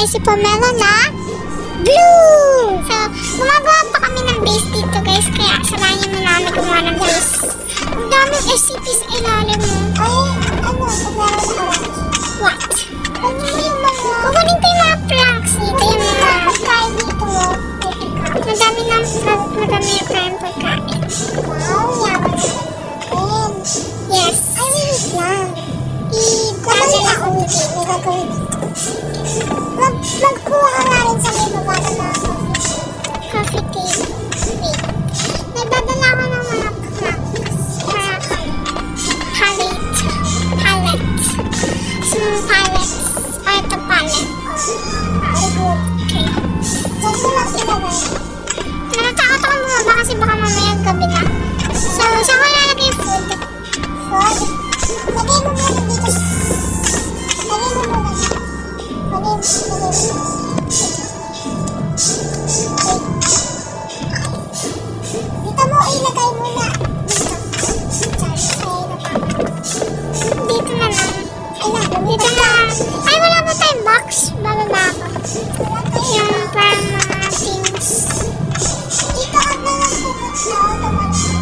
namin si Pamela na blue. So, gumagawa pa kami ng base dito guys. Kaya samahan niyo muna kami gumawa ng base. Ang daming SCP sa ilalim mo. Ay, ano? Meron ako. What? Ano yung mga... Kukunin ko yung mga planks dito. Yung mga... Pagkain dito mo. Madami yung prime pagkain. Wow, yaman naman. Yes. Ay, wait lang. Nabalik ako dito. May gagawin dito. Magkuha ka nga rin sa may baba na mga coffee table. Wait. Nagdadala ko ng mga pallets. Some pallets. O ito pallet. Very good. Okay. Saan mo lang ilagay? Natatakot ako bumaba kasi baka mamaya gabi na. So, saan ko ilalagay yung food? Food? Lagay mo muna dito. Lagay mo muna. Lagay mo. Dito mo ilagay muna. Dito na lang. Dito na. Ay, wala ba tayong box? Bababa ako. Yung parang mga things. Dito ka na lang pupunta sa automatic.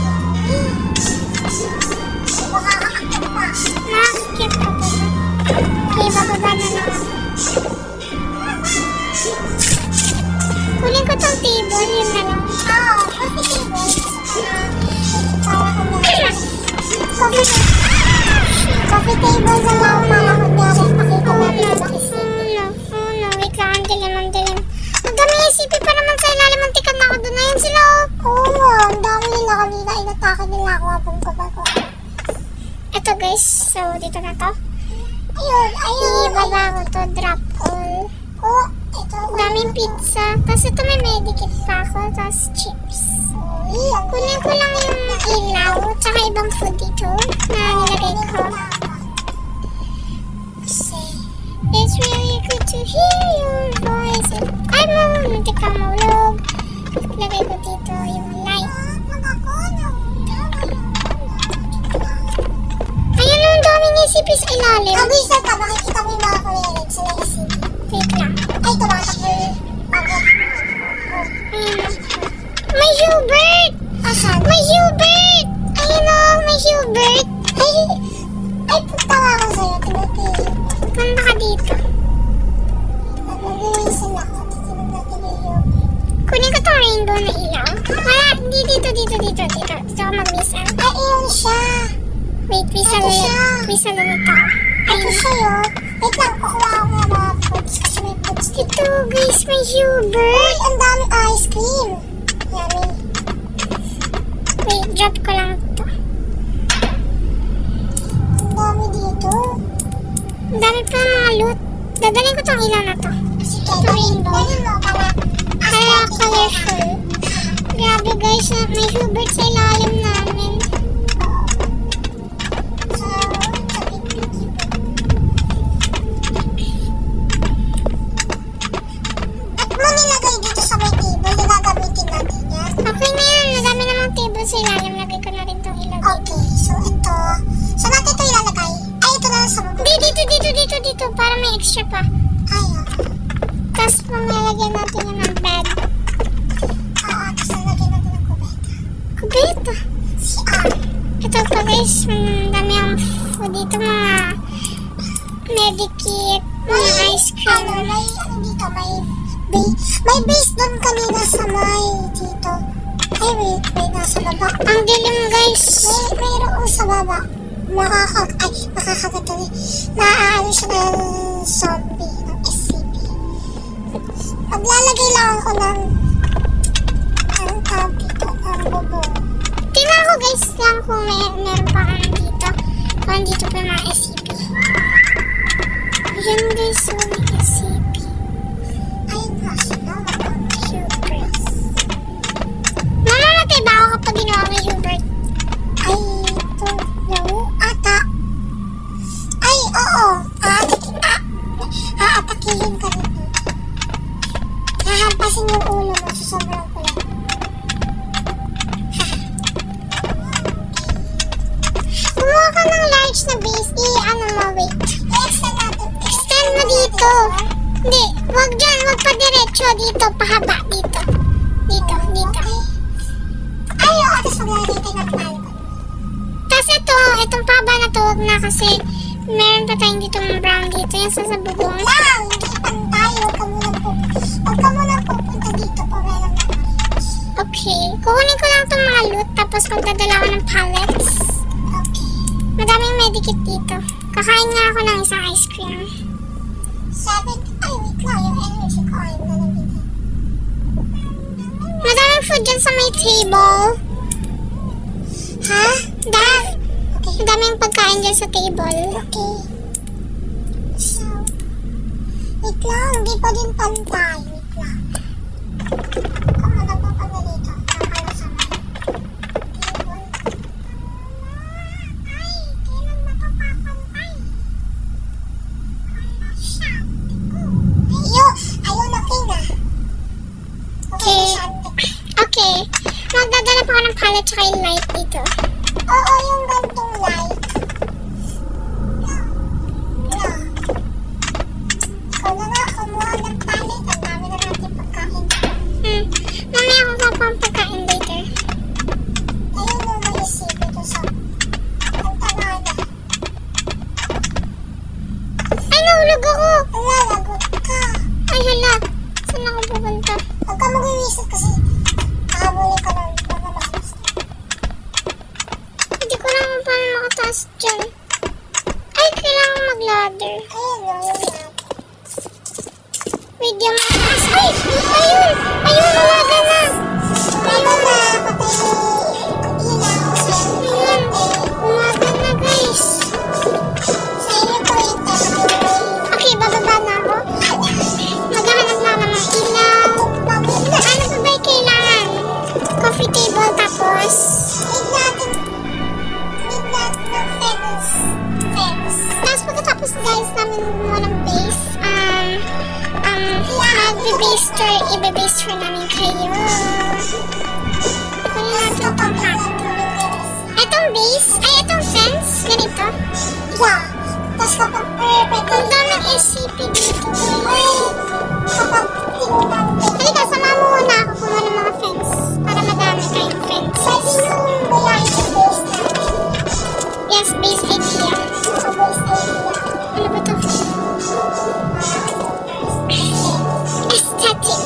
Makakakit pa. Nakakakit pa ba? Okay, bababa na lang ako. Kunin ko tong table, yun na lang. Coffee table. Coffee table na lang para kunyari pakita natin sa isipin. No, wait lang, ang dilim. Ang dami isipin pa naman sa ilalim, mantikan na ako doon. Ayun sila. Oo, ang dami nila kanina, inatake nila ako habang ko. Ito guys, so dito na to. Ayun. Ibaba ko to, drop all. Oh, ito. Daming pizza. Tapos ito may medikit pa ako, tapos chips. Kunin ko lang yung ilaw, tsaka ibang food dito na nilagay ko. It's really good to hear your voice. Ay mo, muntik ka maulog. Lagay ko dito yung light. Ayun, ang daming isipis sa ilalim. Kabisa ka, makikita mo yung mga kulilit sa isip. Wait lang. Ay, tumatakbo yun. Ayun. May Hubert! Asan? May Hubert! Ayun o, may Hubert. Ay, punta nga ako sa'yo. Tinutili. Punta ka dito. Nag-reason ako. Titignan natin yung Hubert. Kunin ko itong rainbow na ilaw. Wala, hindi dito. Dito ako mag-miss out. Ay, yun siya. Wait, please alunod ako. Ito sa'yo. Wait lang, kukuha ako ng mga foods. Kasi may foods dito. Ito guys, may Hubert. Uy, ang dami ice cream. Yummy. Wait, drop ko lang ito. Ang dami dito. Ang dami pa mga loot. Dadalhin ko itong ilaw na to. Ito rainbow. Kaya colorful. Grabe guys, may Hubert sa ilalim namin. Sa ilalim, lagay ko na rin itong ilaw. Okay, so ito. Saan natin ito ilalagay? Ay, ito na lang sa baba. Dito. Para may extra pa. Ay, okay. Tapos mamalagyan natin yun ng bed. Tapos nalagyan natin ng kubeta. CR. Ito pa guys, dami ang food dito. Mga medikit, mga ice cream. Dito, may base doon kanina sa may dito. Ay, wait, nasa baba. Ang dilim, guys. Mayroon sa baba. Makakagat ulit. Naaano siya ng zombie, ng SCP. Maglalagay lang ako ng tawag dito, ng bubong. Tingnan ko, guys, lang kung meron pa kami dito. Kung dito pa yung mga SCP. Ayan, guys, so may SCP. Ayun nga sila. Mamamatay ba ako kapag ginawa may Hubert? Ay, ito. No, ata. Ay, oo. Aatakihin ka nito. Hahampasin yung ulo mo sa sobrang kulang. Kumuha ka ng large na base. Ano mo, wait. I-extend natin. Extend mo dito. Hindi, wag dyan, wag pa diretso. Dito, pahaba, dito. Dito, dito. Ay, oo, tapos maglalagay tayo ng palco. Tapos itong pahaba na to, wag na kasi meron pa tayong dito ng brown dito. Yung sasabugong. Lang, hindi pantay. Huwag ka munang pupunta dito pa meron na. Okay, kukunin ko lang itong mga loot tapos magdadala ko ng pallets. Okay. Madaming medikit dito. Kakain nga ako ng isang ice cream. 7, ay wait lang, yung energy ko ay nalabigyan. Madaming food dyan sa may table. Ha? Dad? Okay. Madaming pagkain dyan sa table. Okay. So, wait lang, di pa din pantay. Wait lang. Kung ano pa pa na dito, nakakala sa may table. Ay, kailan mapapapantay? Ayun na pinga. Okay. Okay. Magdadala pa ako ng pallet tsaka yung light dito. Oo, yung gantong light. No. Ikaw na nga, kumuha ng pallet. Ang dami na natin pagkain. Mamaya ako pa ang pagkain later. Ayun yung maisip ito sa ang tanada. Ay, nahulog ako. Wala, lagot ka. Ay, hala. Saan ako pupunta? Huwag ka mag-iwisip kasi makabuli ka ng mga makas. Hindi ko lang paano makataas dyan. Ay, kailangan mag-ladder. Ayun, no, yung ladder. Wait, di ang mataas. Ay, ayun! Ayun, umaga na! Ayun na, patay ni ilaw. Ayun, umaga na, guys. Sa inyo po yung okay, bababa na ako. Maghahanap na ng ilaw. Ano pa ba kailangan? Coffee table tapos need natin ng fence. Tapos pagkatapos guys namin gumawa ng base, ibe-base tour namin kayo. Kunin natin itong hat. Itong base, ay itong fence, ganito. Yeah. Tapos kapag pwede. Ang daming SCP dito. Ay, kapag tingnan. Halika, sama mo muna ako kumuha ng mga fence. Para madami tayong fence. Pwede yung bayahin sa base natin. Yes, base idea. Sa base idea. Ano ba ito? Aesthetic.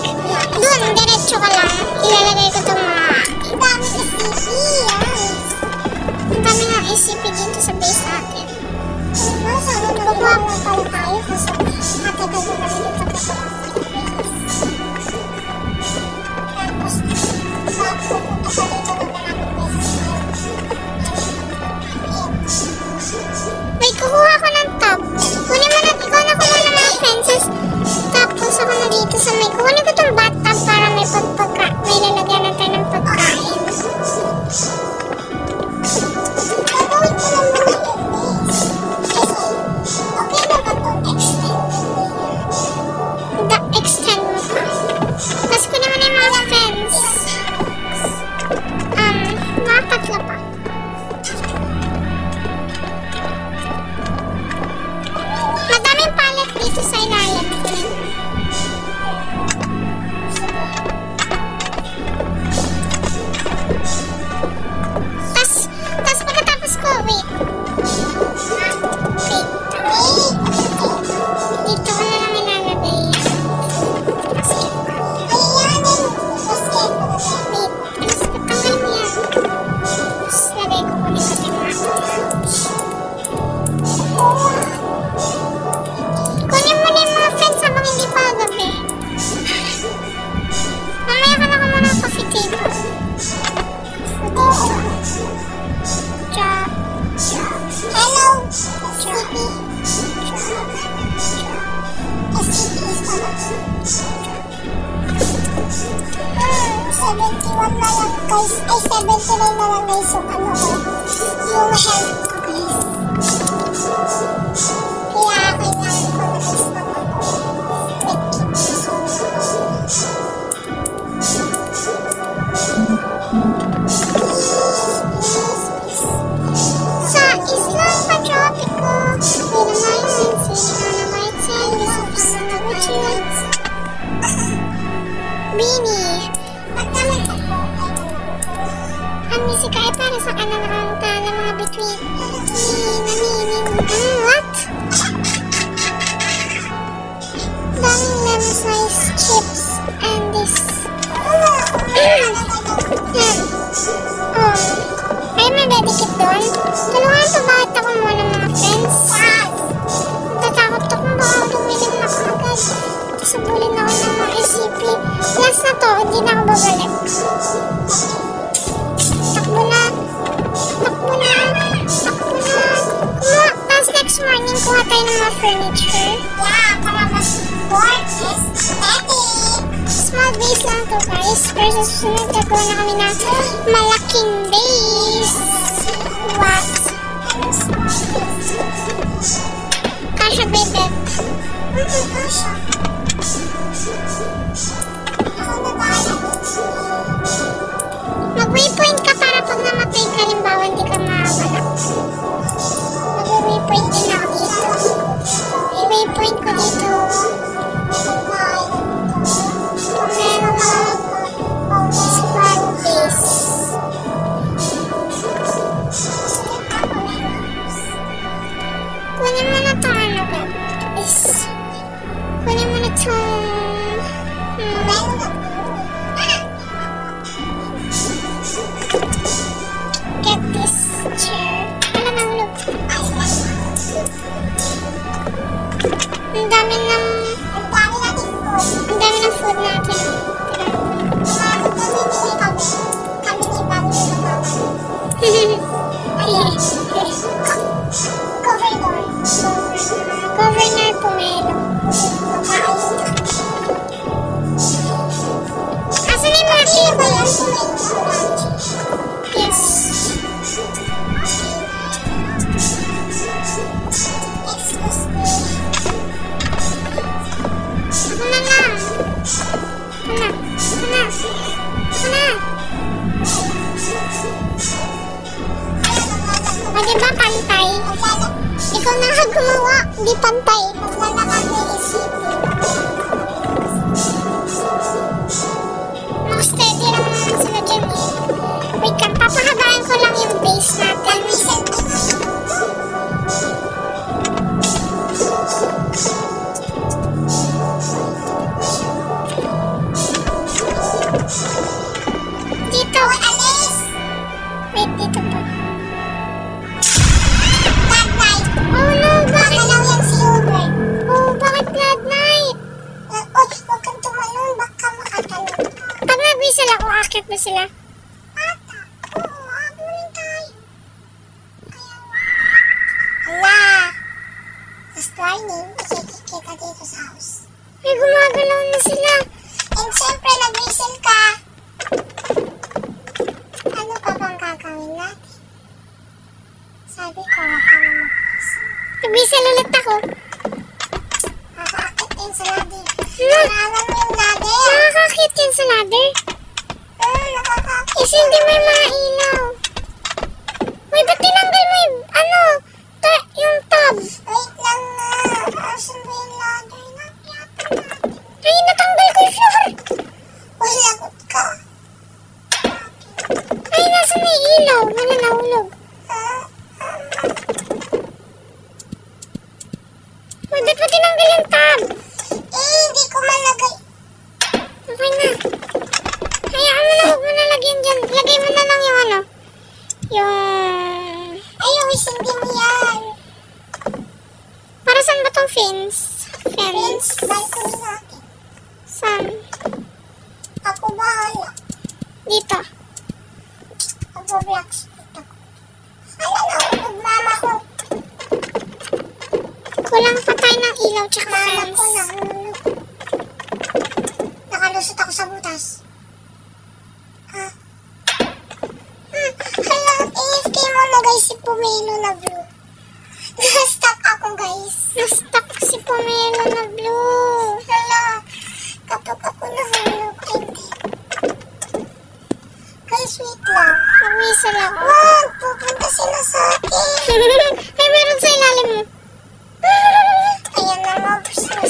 Doon, diretso ka lang. Ilalagay ko itong mga... Ang dami SCP, yes. Ang dami ng SCP dito sa base natin. Sana nagagawa pala tayo kasi matagal na kami dito kasi tapos pupunta pa dito ng maraming beses. Wait, kukuha ko ng top. Kunin mo na, ikaw na kuha ng mga fences. Tapos ako na dito sa may, kunin ko itong bathtub para may may lalagyan na tayo ng pagkain. Gagawin ko lang muna yung base. Okay na ba itong extend mo pa? Tapos kunin mo na yung mga fence. Mga tatlo pa. Madaming pallet dito sa ilalim. Tapos pagkatapos ko, wait. Dito ko na lang ilalagay yan. Basket. Ayan yung basket. Wait, tanggalin mo yan. Tapos lagay ko kunin ko yung mga. Kunin mo na yung mga fence habang hindi pa gabi. Mamaya ka na muna ang coffee table. Hello, SCP. SCP is pala. 71 na lang guys. Ay, 79 na lang guys yung ano ko. Yung health ko guys. Kaya kailangan ko na guys na sa Islam Patriotico, pinamayan sila na may tiyang music ay para sa kanan ranta ng mga between. What? Daming lemon slice chips and this. Yan. Ay, may medikit doon. Tulungan pa bakit ako muna mga friends. Natatakot ako kung baka tumilim na ako agad. Sabulin ako ng mga SCP. Last na to, hindi na ako babalik. Takbo na. Takbo na. Takbo na. Tapos next morning, kuha tayo ng mga furniture. Yeah, para mas support aesthetic. Small base lang to guys. Pero sa susunod, gagawa na kami ng malaking base. What? Kasha baby. Kasha. Mag-waypoint ka para pag namatay ka, limbawa hindi ka mawala. Mag-waypoint din ako dito. I-waypoint ko dito. Kung meron ako squad base. Kunin mo na ito ano guys. Kunin mo na itong get this chair. Wala nahulog. Ang dami ng food natin. Governor Pomelo. Asan yung mga table? Yes. Ako na lang. Ako na. O diba pantay? Ikaw na nga gumawa. Di pantay. Steady lang naman sila dyan eh. Wait lang, papahabain ko lang yung base natin. Dito. Wait, dito pa. Blood Knight. Oh no, bakit? Yan si Hubert. Oh, bakit Blood Knight? Huwag kang tumalon, baka makatalon. Pag nag-whistle ako, akit ba sila? Ata. Oo, abulin tayo. Hala. Last warning, ikikita dito sa house. Ay, gumagalaw na sila. And syempre, nag-whistle ka. Ano pa bang gagawin natin? Sabi ko, huwag ka na mag-whistle. Nag-whistle ulit ako. Nakakakit din sa ladder. Naralan mo yung ladder. Nakakakit din sa ladder? Nakakakit. Kasi hindi may mga ilaw. Uy, ba't tinanggal mo yung, yung tab? Wait lang nga. Asan ba yung ladder? Nakyatan natin. Ay, natanggal ko yung floor. Uy, lagot ka. Ay, nasa may ilaw. Wala nahulog. Uy, ba't mo tinanggal yung tab? Hindi ko malagay. Okay na. Hayaan mo na, huwag mo nalagyan dyan. Lagay mo na lang yung yung hindi mo yan. Para saan ba itong fence? Fence? Balcony natin. Saan? Ako bahala. Dito. Mag-blocks dito. Ano na, mama ko. Kulang pa tayo ng ilaw tsaka fence. Mama ko nahulog. Nakalusot ako sa butas. Hala, AFK mo na guys si Pomelo na blue. Na-stuck ako guys. Na-stuck si Pomelo na blue. Hala, kapag ako nahulog, hindi. Guys, wait lang. Mag-whistle ako. Wag, pupunta sila sa akin. Ay, meron sa ilalim mo. Ayan na nga,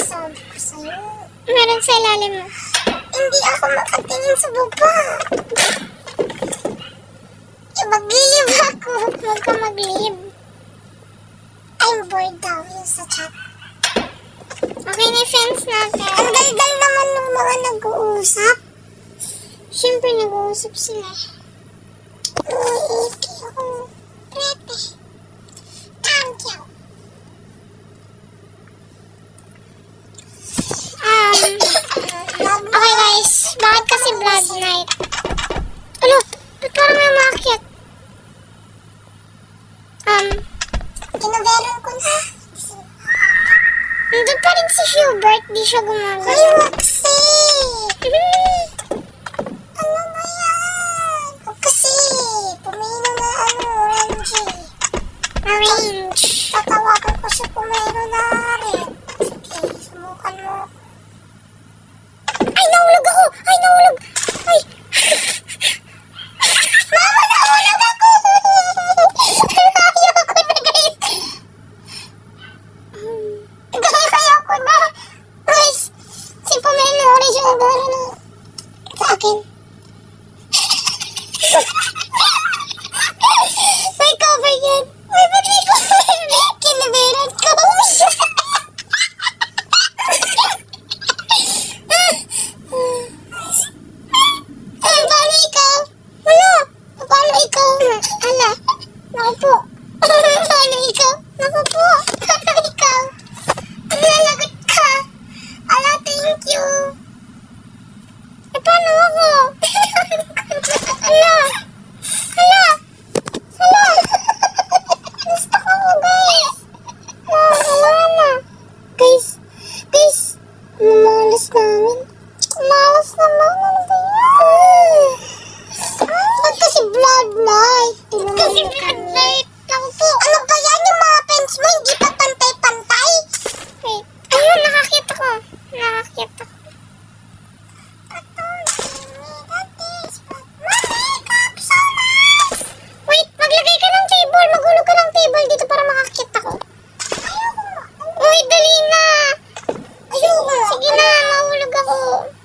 sabi ko sa'yo. Meron sa ilalim mo. Hindi ako makatingin sa baba. Maglilib ako. Huwag ka maglib. I'm bored daw yung sa chat. Okay na yung friends natin. Ang dal-dal naman ng mga nag-uusap. Siyempre nag-uusap sila. Uy, ako. Prete. Thank you. Okay guys, bakit kasi blood night? Ano? Ba't parang may umakyat? Kinaveron ko na. Nandun pa rin si Hubert, di siya gumagalaw. Ay, Waxy! Ano ba yan? Huwag kasi, pumino na orange. Orange. Tatawagan ko siya pumino na rin. Sige, sumukan mo. Ay, nahulog ako! Ay, nahulog! Ay! Mama, nahulog ako! Ayoko na, guys! Ayoko na! Guys, si Pumelo orange yung gano'n na sa akin. May cover yan. May ba't may cover? Kinaberan ko. Paano ikaw? Wala. Paano ikaw? Ala. Naku po. Paano ikaw? Naku po. Paano ikaw? Nalagot ka. Ala, thank you. Eh, paano ako? Ala. Ala. Ala. Gusto ko, guys. Wala na. Guys. Guys. Mamalas namin. Malas naman. Ano ba yan? Ba't kasi blood light? Kasi blood light. Ako po. Ano ba yan? Yung mga pens mo, hindi pa pantay-pantay. Wait. Ayun, nakakita ko. Nakakita ko. Wait, maglagay ka ng table. Magulo ka ng table dito para makakita ko. Uy, dali na. Ayoko. Sige na, mahulog ako.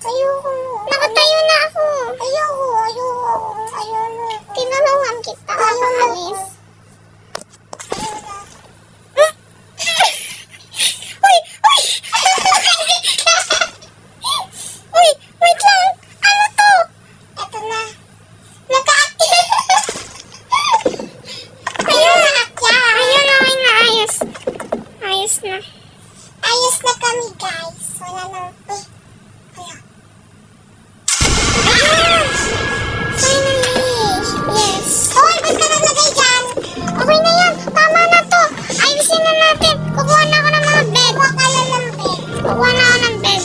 Ayoko. Nakatayo na ako. Ayoko. Tinulungan kita. Alis. Uy! Uy, wait lang. Ano to? Ito na. Naka-active. Ayun, nakakya. Ayun, okay na. Ayos. Ayos na. Ayos na kami, guys. Wala na. Wala. Ayun! Finally! Yes. Hoy, ba't ka naglagay dyan? Okay na yan. Tama na to. Ayusin na natin. Kukuha na ako ng mga bed. Kukuha ka lang ng bed. Kukuha na ako ng bed.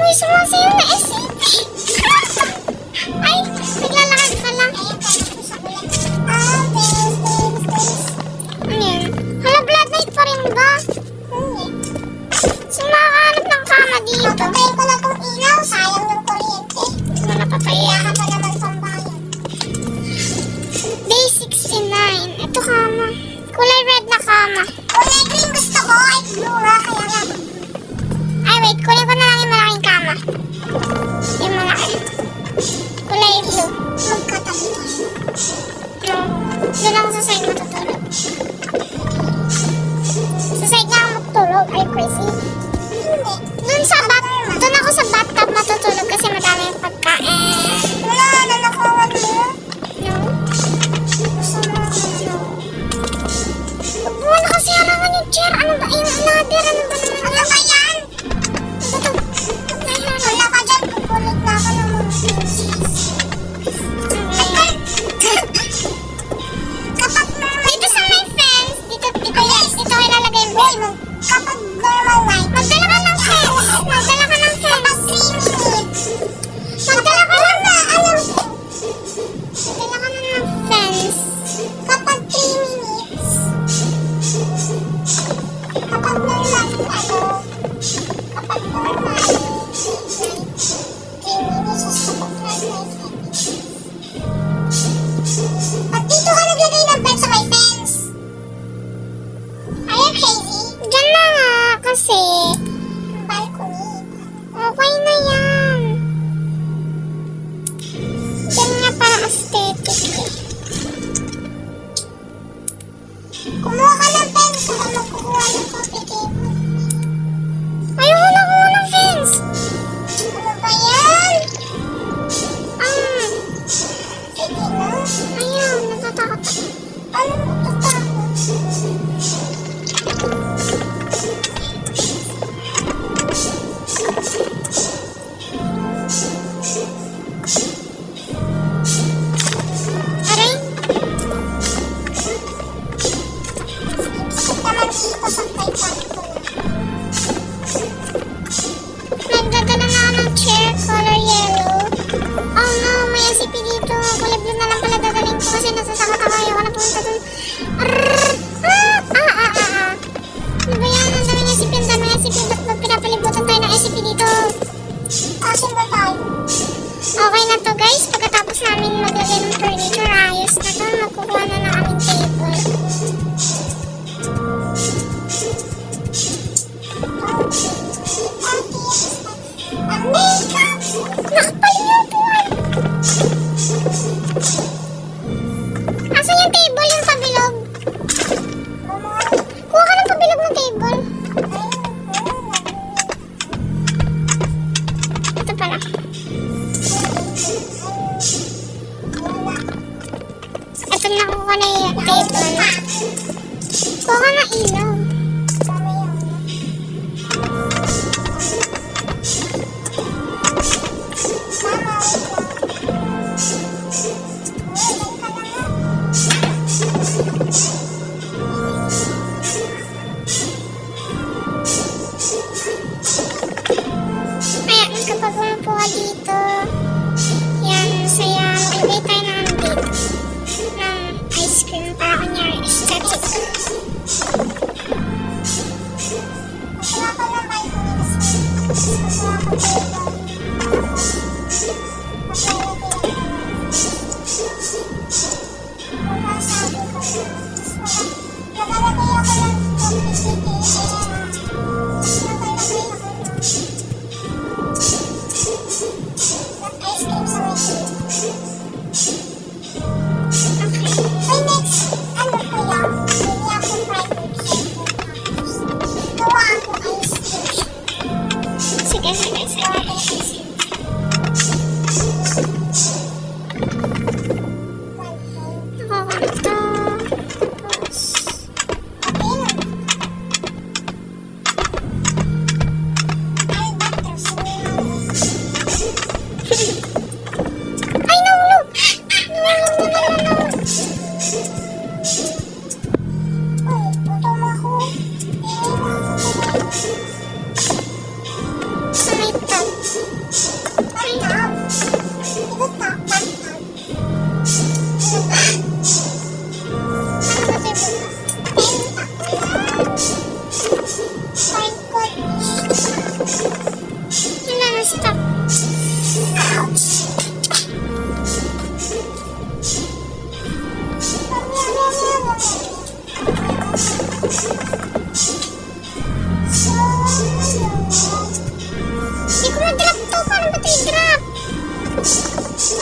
Uy, sumasayo na SCP. Ay, naglalakad ka lang. Ano yan? Hala, blood night pa rin ba? Saan makakahanap ng kama dito? Patayin ko na itong ilaw. Sayang yung kuryente. Ano napatayin? Ka pa naman pambayan. Day 69. Ito kama. Kulay red na kama. Kulay green gusto ko. Ay, blue nga. Kaya nga. Ay, wait. Kunin ko na lang yung malaking kama. Yung malaki. Kulay blue. Magkatabi tayo. No. Doon ako sa side matutulog. Sa side nga ako matutulog. Are you crazy? Doon ako sa bathtub matutulog kasi madami yung pagkain. Wala, nanakawan mo. No? Huwag mo na kasi harangan yung chair. Ano ba? Yung ladder. Ano ba naman? Ano ba yan? Ano ba ito? Wala ka dyan. Pupulit na ako ng mga pieces. Kapag dito sa my friends, dito ko ilalagay yung boy mo. Kapag normal night, magdala ka ng fence. Magdala ka ng fence. Magdala ka lang na, magdala ka na ng fence. Kapag 3 minutes. Kapag normal, item na kuha na yung table. Kuha ka ng ilaw. Ayan, kapag umupo ka dito, yan, saya, magbibigay tayo ng dito. Ng ice cream para kunyari aesthetic. Wala pa lang kayo Sige, sige, sige. Nakakanta. Ay, nahulog! Uy, gutom ako. Sa may tag. Ay, tag. Ito tag, tag, tag. Ano ba? Ano ba ito? My goodness. Wala na stop. Ouch. Hindi ko ma-drop to. Paano ba ito i-drop?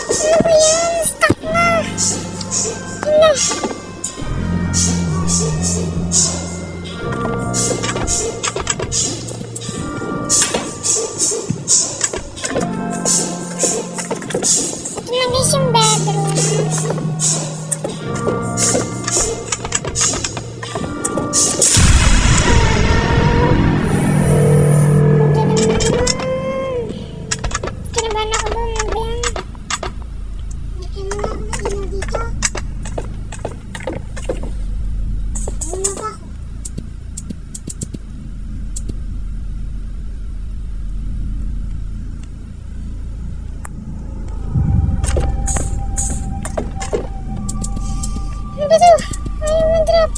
Ano ba yan? Stuck na. Ano? Ito na guys yung bedroom. Kinabahan ako doon. Ano ba yan? Lagyan mo na ako ng ilaw dito. Ano ba ako? Ano ba ito? Ayaw mag-drop.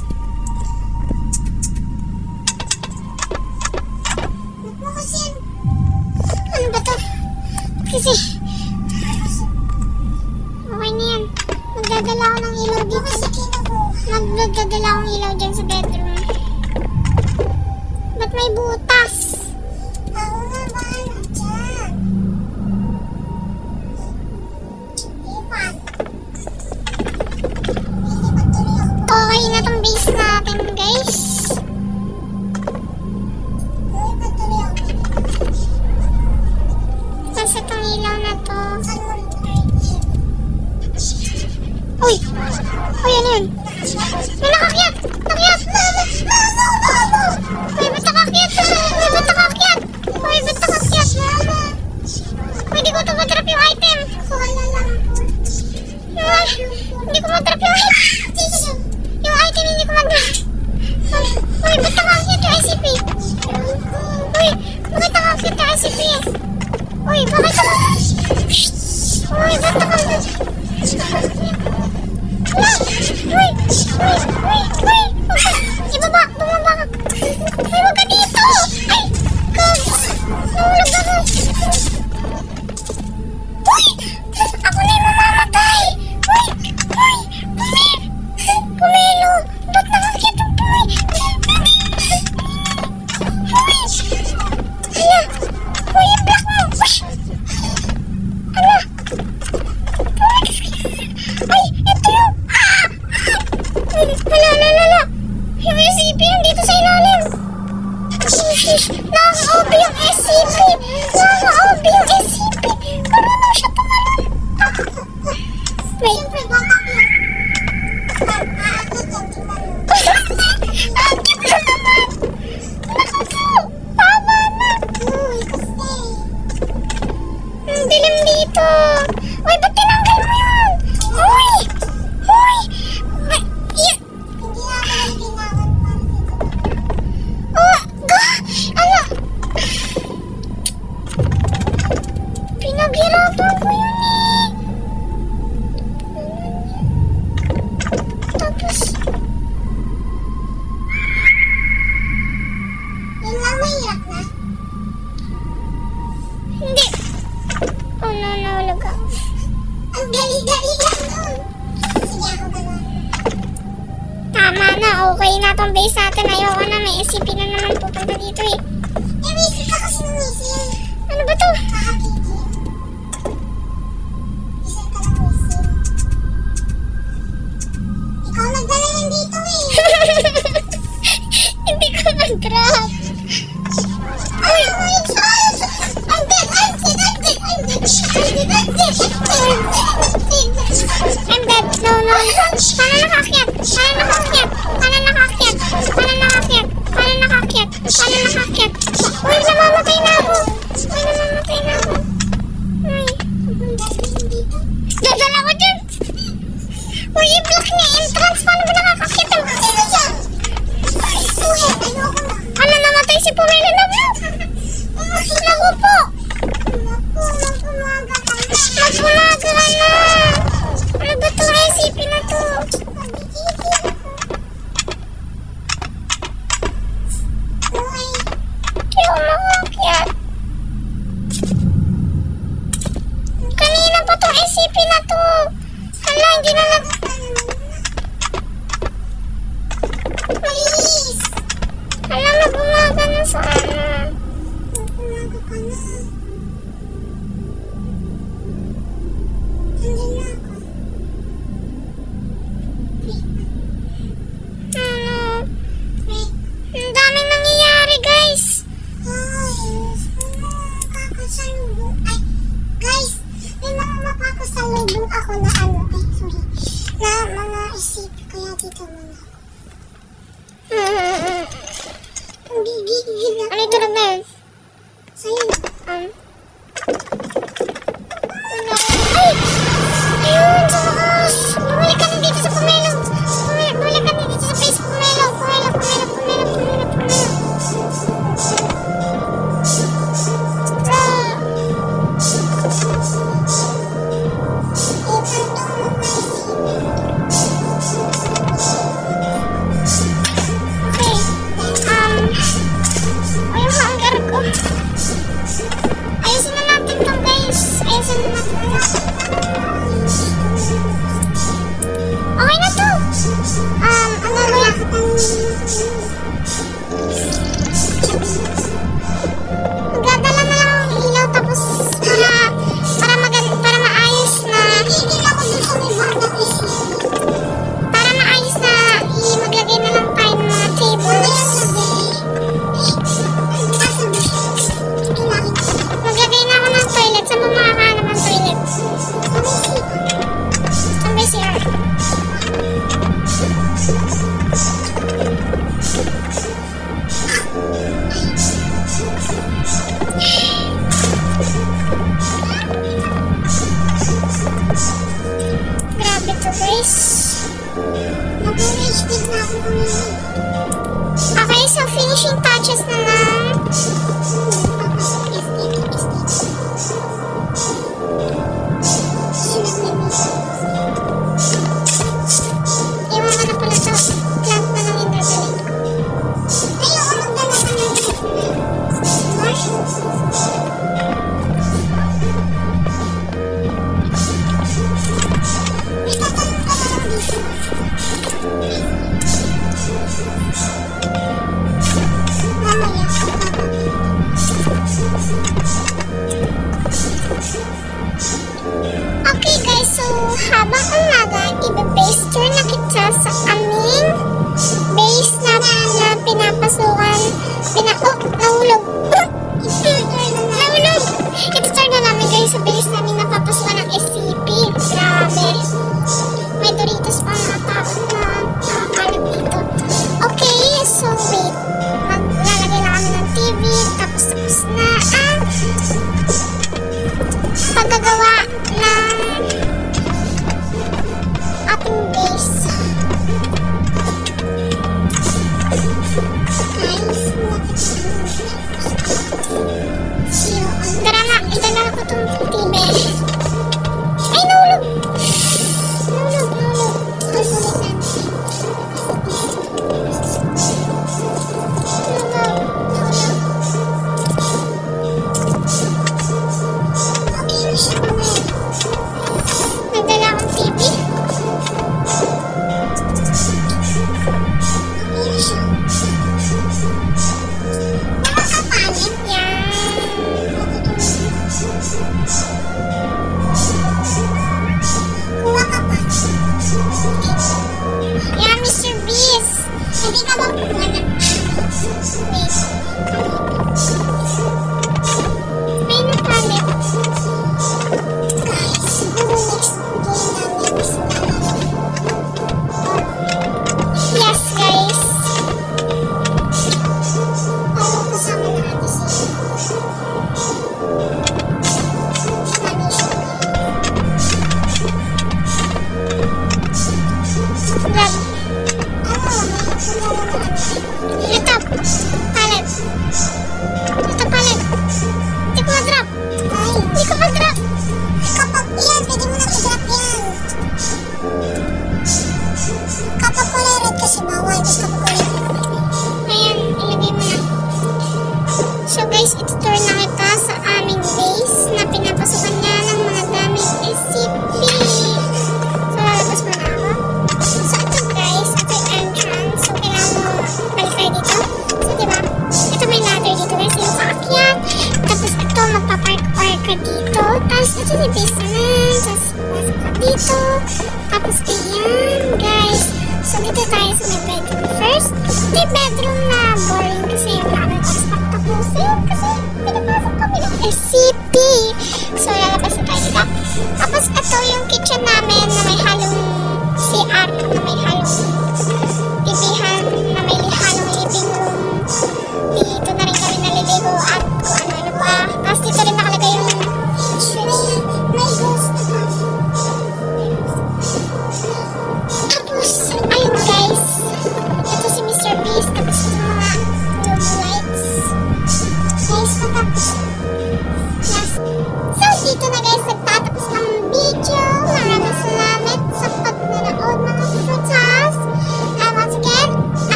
Ba't mo kasi yan? Ano ba ito? Kasi okay na yan. Magdadala ako ng ilaw dito. Magdadala akong ilaw dyan sa bedroom. Ba't may butas? Ako nga, bahala dyan. Ipan. Okay na tong base natin, guys. Tapos itong ilaw na to. Uy! Uy, ano yun? May nakakyat! Nakakyat! Mama! Uy, ba't nakakyat? Uy, ba't nakakyat? Uy, ba't nakakyat? Uy, di ko ito matrap yung item. Hindi ko matrap yung item. Yung item hindi ko matrap. Uy, ba't nakakyat yung ICP? Uy, bakit nakakyat yung ICP? Uy, bakit nakakyat? Uy, ba't nakakyat? Uy! Ibaba! Bumaba ka! Uy, wag ka dito! Ay! Gogs! Nahulog ako! Uy! Ako na yung mamamatay! Uy! Uy! Pumelo! Ba't nakakit ang puwi? Uy! Hala! Uy, yung black mo! Uy! Hala! Ay! Ito yung... Hala! Yung SCP nandito sa ilalim! Nakaka-OB yung SCP! Nakaka-OB yung SCP! Marunong siya tumalon! Wait! na. Okay na tong base natin. Ayoko na. May SCP na naman pupunta dito eh. Eh, whistle ka kasi ng whistle. Ano ba to? Nakakiki. Whistle ka ng whistle. Ikaw nagdala yan dito eh. Hindi ko mag-drop. Ay, my God! I'm dead! I'm dead! I'm dead! I'm dead! I'm dead! I'm dead! No, no. Paano nakakyat? Paano nakakyat? Paano nakakyat? Paano nakakyat? Paano nakakyat? Paano nakakyat? Uy, namamatay na ako! Uy, namamatay na ako! Uy, dadala ko dyan! Uy, i-block niya entrance! Paano ba nakakakyat ang sino dyan? Uy, ano namatay si Pumelo na bro? Naku po! Magbumaga ka na! Ano ba ito? SCP na to? Uy, kaya umakakyat. Kanina pa tong SCP na to. Hala, hindi na lang. Please! Hala, magbumaga na sana. Magbumaga ka na. Nandiyan na ako. Ano? Ang daming nangyayari, guys. Kakasalubong. Ay, guys, may mga mapakasalubong ako na ano. Ay, sorry. Na mga isip. Kaya dito muna ako. Ang gigigil ako. Ano ito na ba yun? Sa'yo na. Ano? Ay! Ayun, sa wakas! Bumalik ka na dito sa Pumelo. Bumalik ka na dito sa face Pumelo. Pumelo. Ayusin na natin tong guys. Ayusin na natin. Okay na to. Ano ba? Magdadala na lang ang ilaw tapos para maayos na para maayos na maglagay na lang tayo ng mga tables. Maglagay na ako ng toilet. Saan ba makakahanap ng toilet? Saan ba CR? Grabe to guys. Mag-rage big na ako kanina. Okay, so finishing touches na lang. Iwan ko na pala ito. Plant na lang yung gagawin ko. Ayoko magdala ka ng may tatanong ka lang dito. Mamaya.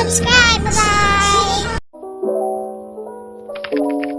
subscribe. Bye-bye!